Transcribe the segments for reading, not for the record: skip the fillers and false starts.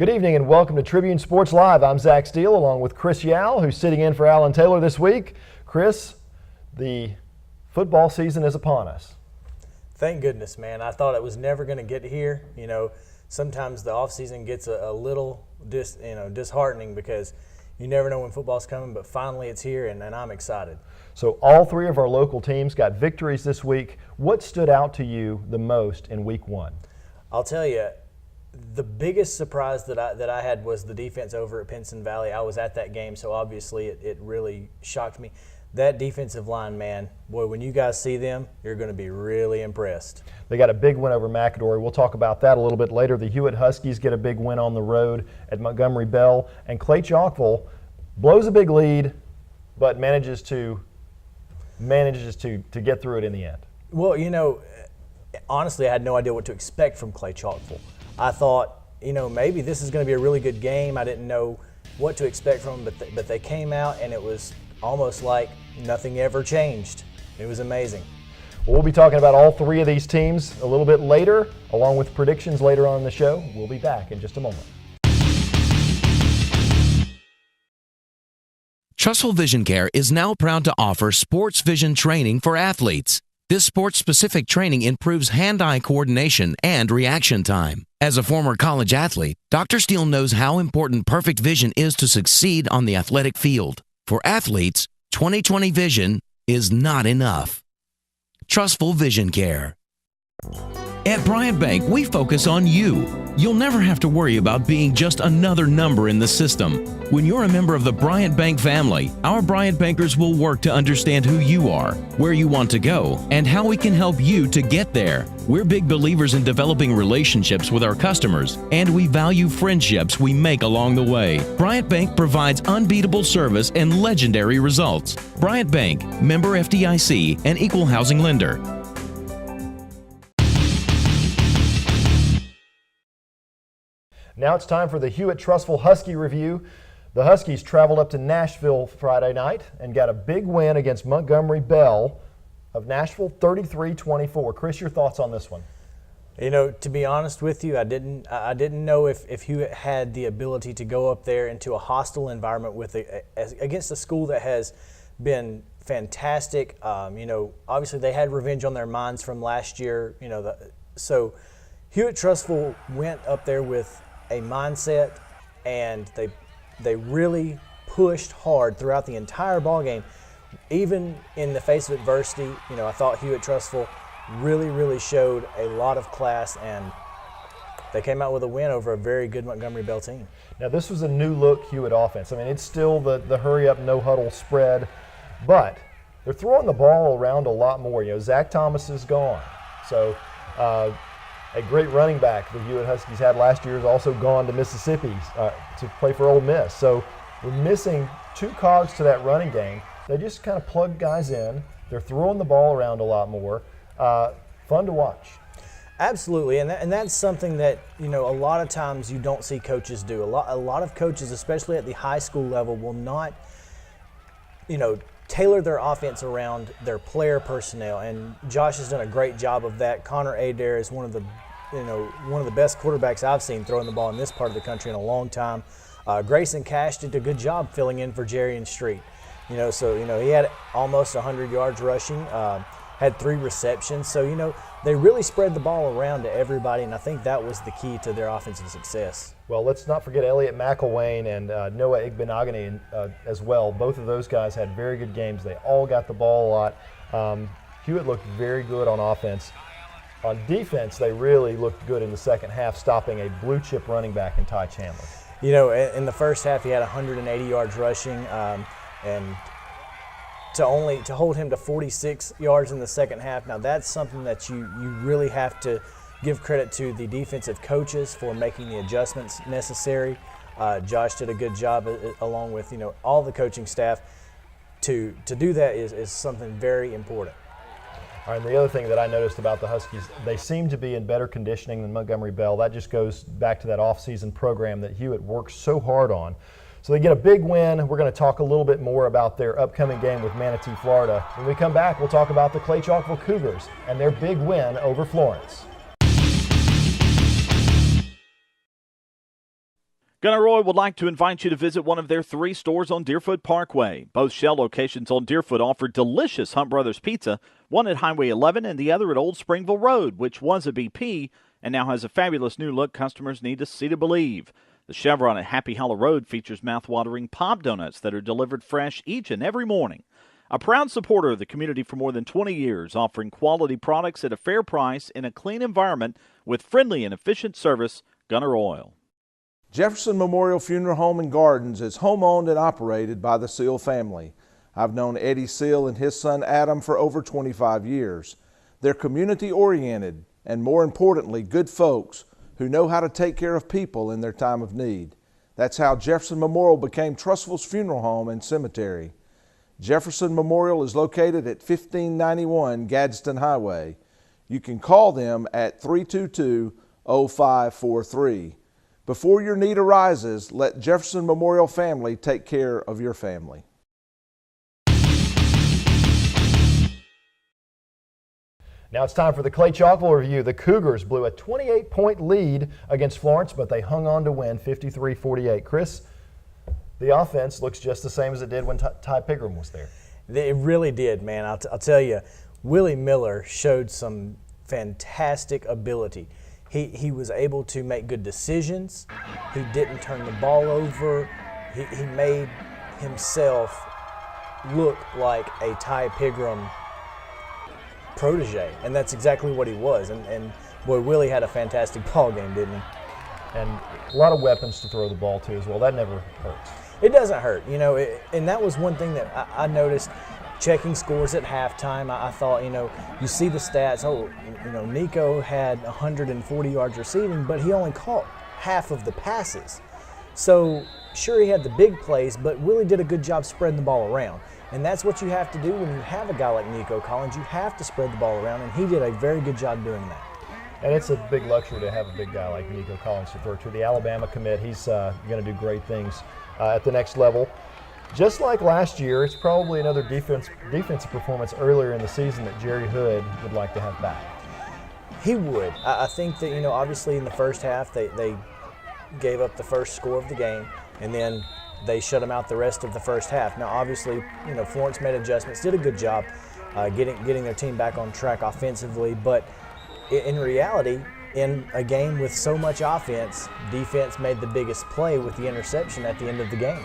Good evening and welcome to Tribune Sports Live. I'm Zach Steele along with Chris Yao, who's sitting in for Alan Taylor this week. Chris, the football season is upon us. Thank goodness, man. I thought it was never going to get here. You know, sometimes the offseason gets a little disheartening because you never know when football's coming, but finally it's here and I'm excited. So all three of our local teams got victories this week. What stood out to you the most in week one? I'll tell you, the biggest surprise that I had was the defense over at Pinson Valley. I was at that game, so obviously it really shocked me. That defensive line, man, boy, when you guys see them, you're going to be really impressed. They got a big win over McAdory. We'll talk about that a little bit later. The Hewitt Huskies get a big win on the road at Montgomery Bell, and ClayChalkville blows a big lead, but manages to get through it in the end. Well, you know, honestly, I had no idea what to expect from ClayChalkville. I thought, you know, maybe this is going to be a really good game. I didn't know what to expect from them, but they came out and it was almost like nothing ever changed. It was amazing. Well, we'll be talking about all three of these teams a little bit later, along with predictions later on in the show. We'll be back in just a moment. Trussville Vision Care is now proud to offer sports vision training for athletes. This sports-specific training improves hand-eye coordination and reaction time. As a former college athlete, Dr. Steele knows how important perfect vision is to succeed on the athletic field. For athletes, 20/20 vision is not enough. Trussville Vision Care. At Bryant Bank, we focus on you. You'll never have to worry about being just another number in the system. When you're a member of the Bryant Bank family, our Bryant Bankers will work to understand who you are, where you want to go, and how we can help you to get there. We're big believers in developing relationships with our customers, and we value friendships we make along the way. Bryant Bank provides unbeatable service and legendary results. Bryant Bank, member FDIC, and equal housing lender. Now it's time for the Hewitt-Trussville Husky review. The Huskies traveled up to Nashville Friday night and got a big win against Montgomery Bell of Nashville, 33-24. Chris, your thoughts on this one? You know, to be honest with you, I didn't know if Hewitt had the ability to go up there into a hostile environment against a school that has been fantastic. You know, obviously they had revenge on their minds from last year. You know, so Hewitt-Trussville went up there with a mindset, and they really pushed hard throughout the entire ball game. Even in the face of adversity, you know, I thought Hewitt-Trussville really showed a lot of class, and they came out with a win over a very good Montgomery Bell team. Now this was a new look Hewitt offense. I mean, it's still the hurry up, no huddle spread, but they're throwing the ball around a lot more. You know, Zach Thomas is gone, so a great running back the Hewitt Huskies had last year is also gone to Mississippi to play for Ole Miss. So we're missing two cogs to that running game. They just kind of plug guys in. They're throwing the ball around a lot more. Fun to watch. Absolutely, and that's something that, you know, a lot of times you don't see coaches do. A lot of coaches, especially at the high school level, will not, you know, tailor their offense around their player personnel, and Josh has done a great job of that. Connor Adair is one of the best quarterbacks I've seen throwing the ball in this part of the country in a long time. Grayson Cash did a good job filling in for Jerry Street. You know, so you know he had almost 100 yards rushing, had 3 receptions. So you know they really spread the ball around to everybody, and I think that was the key to their offensive success. Well, let's not forget Elliott McElwain and Noah Igbenogany as well. Both of those guys had very good games. They all got the ball a lot. Hewitt looked very good on offense. On defense, they really looked good in the second half, stopping a blue-chip running back in Ty Chandler. You know, in the first half, he had 180 yards rushing, and to hold him to 46 yards in the second half, now that's something that you really have to give credit to the defensive coaches for making the adjustments necessary. Josh did a good job along with, you know, all the coaching staff. To do that is something very important. All right, and the other thing that I noticed about the Huskies, they seem to be in better conditioning than Montgomery Bell. That just goes back to that off-season program that Hewitt works so hard on. So they get a big win. We're going to talk a little bit more about their upcoming game with Manatee, Florida. When we come back, we'll talk about the ClayChalkville Cougars and their big win over Florence. Gunnar Roy would like to invite you to visit one of their 3 stores on Deerfoot Parkway. Both Shell locations on Deerfoot offer delicious Hunt Brothers pizza, one at Highway 11 and the other at Old Springville Road, which was a BP and now has a fabulous new look customers need to see to believe. The Chevron at Happy Hollow Road features mouth-watering pop donuts that are delivered fresh each and every morning. A proud supporter of the community for more than 20 years, offering quality products at a fair price in a clean environment with friendly and efficient service, Gunnar Oil. Jefferson Memorial Funeral Home and Gardens is home-owned and operated by the Seal family. I've known Eddie Seal and his son Adam for over 25 years. They're community-oriented and, more importantly, good folks who know how to take care of people in their time of need. That's how Jefferson Memorial became Trustful's funeral home and cemetery. Jefferson Memorial is located at 1591 Gadsden Highway. You can call them at 322-0543. Before your need arises, let Jefferson Memorial family take care of your family. Now it's time for the ClayChalkville review. The Cougars blew a 28-point lead against Florence, but they hung on to win 53-48. Chris, the offense looks just the same as it did when Ty Pigram was there. It really did, man. I'll tell you, Willie Miller showed some fantastic ability. He was able to make good decisions. He didn't turn the ball over. He made himself look like a Ty Pigram protege, and that's exactly what he was. And boy, Willie had a fantastic ball game, didn't he? And a lot of weapons to throw the ball to as well. That never hurts. It doesn't hurt, you know, and that was one thing that I noticed checking scores at halftime. I thought, you know, you see the stats. Oh, you know, Nico had 140 yards receiving, but he only caught half of the passes. So, sure, he had the big plays, but Willie did a good job spreading the ball around. And that's what you have to do when you have a guy like Nico Collins. You have to spread the ball around, and he did a very good job doing that. And it's a big luxury to have a big guy like Nico Collins to throw to. The Alabama commit, he's going to do great things at the next level. Just like last year, it's probably another defensive performance earlier in the season that Jerry Hood would like to have back. He would. I think that, you know, obviously in the first half they gave up the first score of the game, and then they shut them out the rest of the first half. Now, obviously, you know, Florence made adjustments, did a good job getting their team back on track offensively, but in reality, in a game with so much offense, defense made the biggest play with the interception at the end of the game.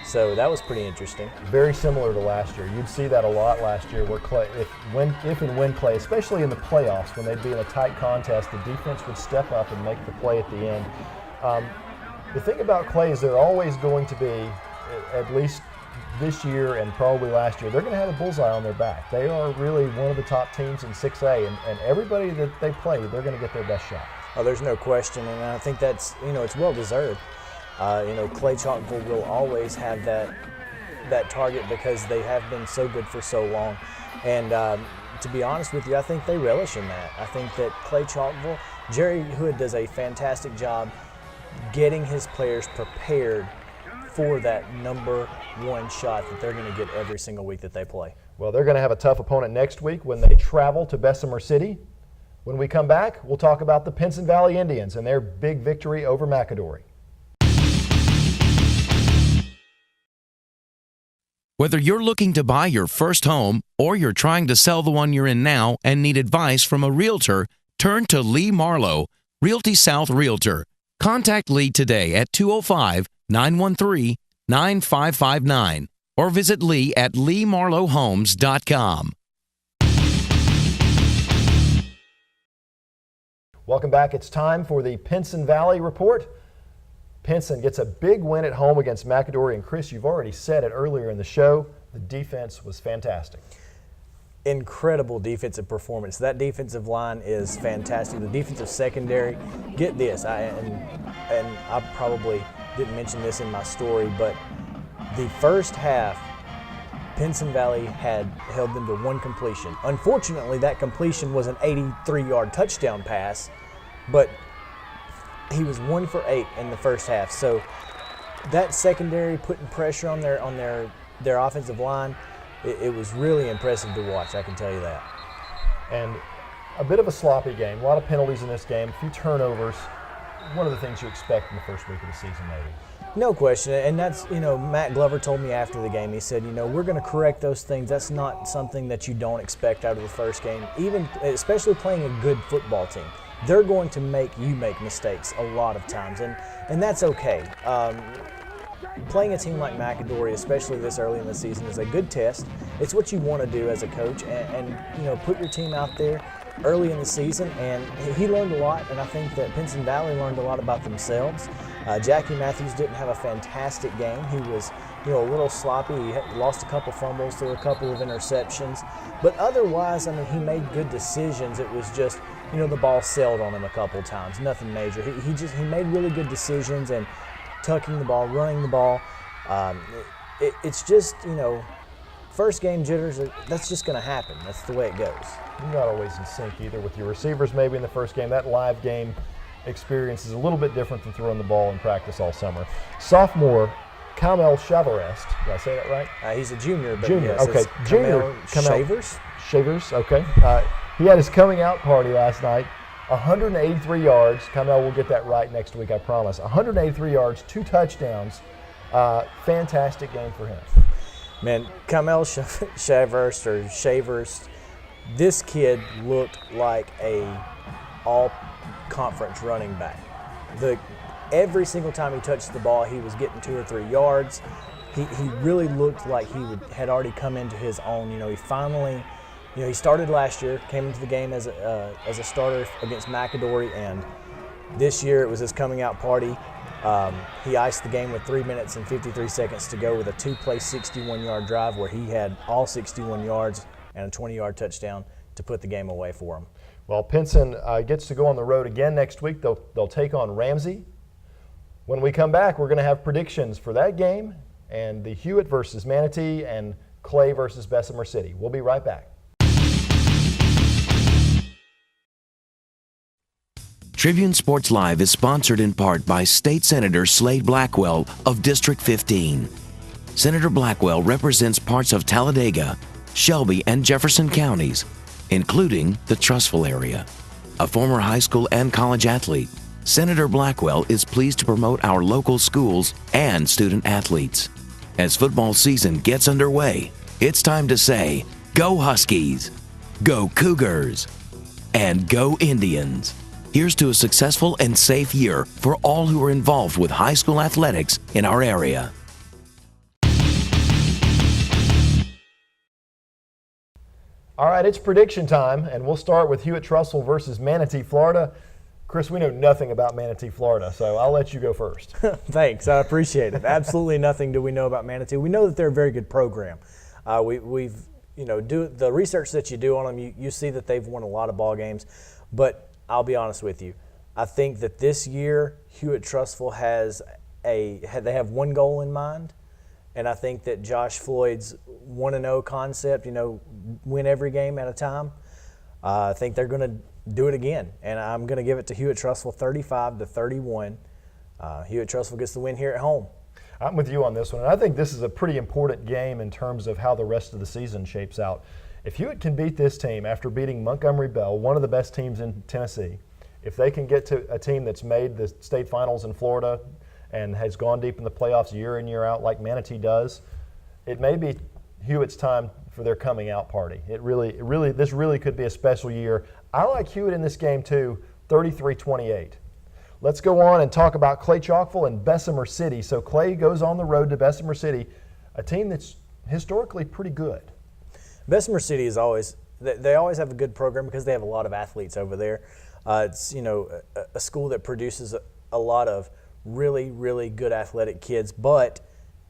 So that was pretty interesting. Very similar to last year. You'd see that a lot last year where Clay, if and when Clay, especially in the playoffs, when they'd be in a tight contest, the defense would step up and make the play at the end. The thing about Clay is they're always going to be, at least this year and probably last year, they're going to have a bullseye on their back. They are really one of the top teams in 6A, and everybody that they play, they're going to get their best shot. Oh, there's no question, and I think that's, you know, it's well deserved. You know, ClayChalkville will always have that target because they have been so good for so long. And to be honest with you, I think they relish in that. I think that ClayChalkville, Jerry Hood does a fantastic job getting his players prepared for that number one shot that they're going to get every single week that they play. Well, they're going to have a tough opponent next week when they travel to Bessemer City. When we come back, we'll talk about the Pinson Valley Indians and their big victory over McAdory. Whether you're looking to buy your first home or you're trying to sell the one you're in now and need advice from a realtor, turn to Lee Marlowe, Realty South Realtor. Contact Lee today at 205-913-9559 or visit Lee at leemarlowehomes.com. Welcome back. It's time for the Pinson Valley Report. Pinson gets a big win at home against McAdory, and Chris, you've already said it earlier in the show, the defense was fantastic. Incredible defensive performance. That defensive line is fantastic. The defensive secondary, get this, and I probably didn't mention this in my story, but the first half, Pinson Valley had held them to one completion. Unfortunately, that completion was an 83-yard touchdown pass, but he was 1 for 8 in the first half. So that secondary putting pressure on their offensive line, it was really impressive to watch, I can tell you that. And a bit of a sloppy game, a lot of penalties in this game, a few turnovers. one of the things you expect in the first week of the season, maybe. No question, and that's, Matt Glover told me after the game, he said, we're going to correct those things. That's not something that you don't expect out of the first game, especially playing a good football team. They're going to make you make mistakes a lot of times, and that's okay. Playing a team like McAdory, especially this early in the season, is a good test. It's what you want to do as a coach, and put your team out there early in the season, and he learned a lot, and I think that Pinson Valley learned a lot about themselves. Jackie Matthews didn't have a fantastic game. He was, a little sloppy. He lost a couple fumbles, threw a couple of interceptions, but otherwise, he made good decisions. It was just, the ball sailed on him a couple times, nothing major. He made really good decisions, and tucking the ball, running the ball. It's just, first game jitters, that's just going to happen. That's the way it goes. You're not always in sync either with your receivers maybe in the first game. That live game experience is a little bit different than throwing the ball in practice all summer. Sophomore, Kamel Chavarest. Did I say that right? He's a junior. But junior, yes, okay. Junior. Shavers, okay. He had his coming out party last night. 183 yards. Kamel will get that right next week, I promise. 183 yards, 2 touchdowns. Fantastic game for him. Man, Kamel Shavers, this kid looked like a all-conference running back. Every single time he touched the ball, he was getting 2 or 3 yards. He really looked like he had already come into his own. He finally, he started last year, came into the game as a starter against McAdory, and this year it was his coming out party. He iced the game with 3 minutes and 53 seconds to go with a 2-play 61-yard drive where he had all 61 yards and a 20-yard touchdown to put the game away for him. Well, Pinson gets to go on the road again next week. They'll take on Ramsey. When we come back, we're going to have predictions for that game and the Hewitt versus Manatee and Clay versus Bessemer City. We'll be right back. Tribune Sports Live is sponsored in part by State Senator Slade Blackwell of District 15. Senator Blackwell represents parts of Talladega, Shelby, and Jefferson counties, including the Trussville area. A former high school and college athlete, Senator Blackwell is pleased to promote our local schools and student athletes. As football season gets underway, it's time to say, go Huskies, go Cougars, and go Indians. Here's to a successful and safe year for all who are involved with high school athletics in our area. All right, it's prediction time, and we'll start with Hewitt-Trussville versus Manatee, Florida. Chris, we know nothing about Manatee, Florida, so I'll let you go first. Thanks, I appreciate it. Absolutely nothing do we know about Manatee. We know that they're a very good program. We've do the research that you do on them. You see that they've won a lot of ball games, but I'll be honest with you. I think that this year Hewitt-Trussville they have one goal in mind, and I think that Josh Floyd's 1-0 concept, win every game at a time. I think they're going to do it again, and I'm going to give it to Hewitt-Trussville 35-31. Hewitt-Trussville gets the win here at home. I'm with you on this one, and I think this is a pretty important game in terms of how the rest of the season shapes out. If Hewitt can beat this team after beating Montgomery Bell, one of the best teams in Tennessee, if they can get to a team that's made the state finals in Florida and has gone deep in the playoffs year in, year out like Manatee does, it may be Hewitt's time for their coming out party. This really could be a special year. I like Hewitt in this game too, 33-28. Let's go on and talk about ClayChalkville and Bessemer City. So Clay goes on the road to Bessemer City, a team that's historically pretty good. Bessemer City is always have a good program because they have a lot of athletes over there. It's a school that produces a lot of really, really good athletic kids, but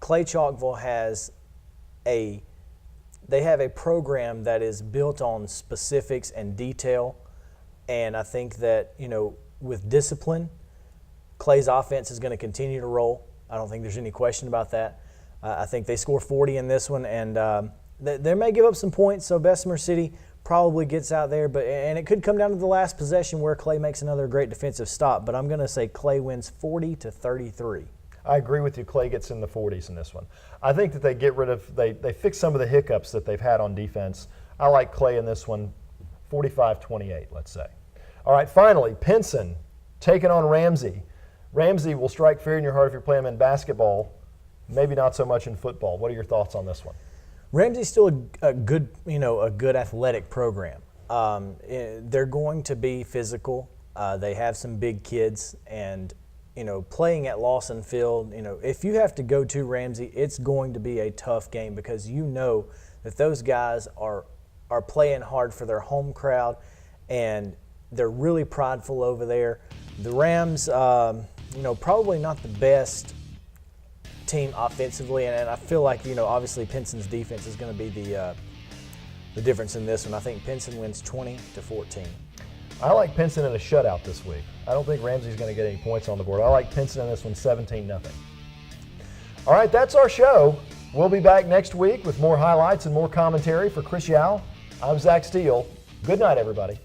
ClayChalkville has a program that is built on specifics and detail, and I think that with discipline, Clay's offense is going to continue to roll. I don't think there's any question about that. I think they score 40 in this one, and they may give up some points, so Bessemer City probably gets out there, and it could come down to the last possession where Clay makes another great defensive stop, but I'm going to say Clay wins 40-33. I agree with you. Clay gets in the 40s in this one. I think that they fix some of the hiccups that they've had on defense. I like Clay in this one, 45-28, let's say. All right, finally, Pinson taking on Ramsey. Ramsey will strike fear in your heart if you're playing them in basketball, maybe not so much in football. What are your thoughts on this one? Ramsey's still a good athletic program. They're going to be physical. They have some big kids, and playing at Lawson Field, if you have to go to Ramsey, it's going to be a tough game because that those guys are playing hard for their home crowd, and they're really prideful over there. The Rams, probably not the best team offensively, and I feel like obviously Pinson's defense is going to be the difference in this one. I think Pinson wins 20-14. I like Pinson in a shutout this week. I don't think Ramsey's going to get any points on the board. I like Pinson in this one 17-0. All right, that's our show. We'll be back next week with more highlights and more commentary. For Chris Yao, I'm Zach Steele. Good night, everybody.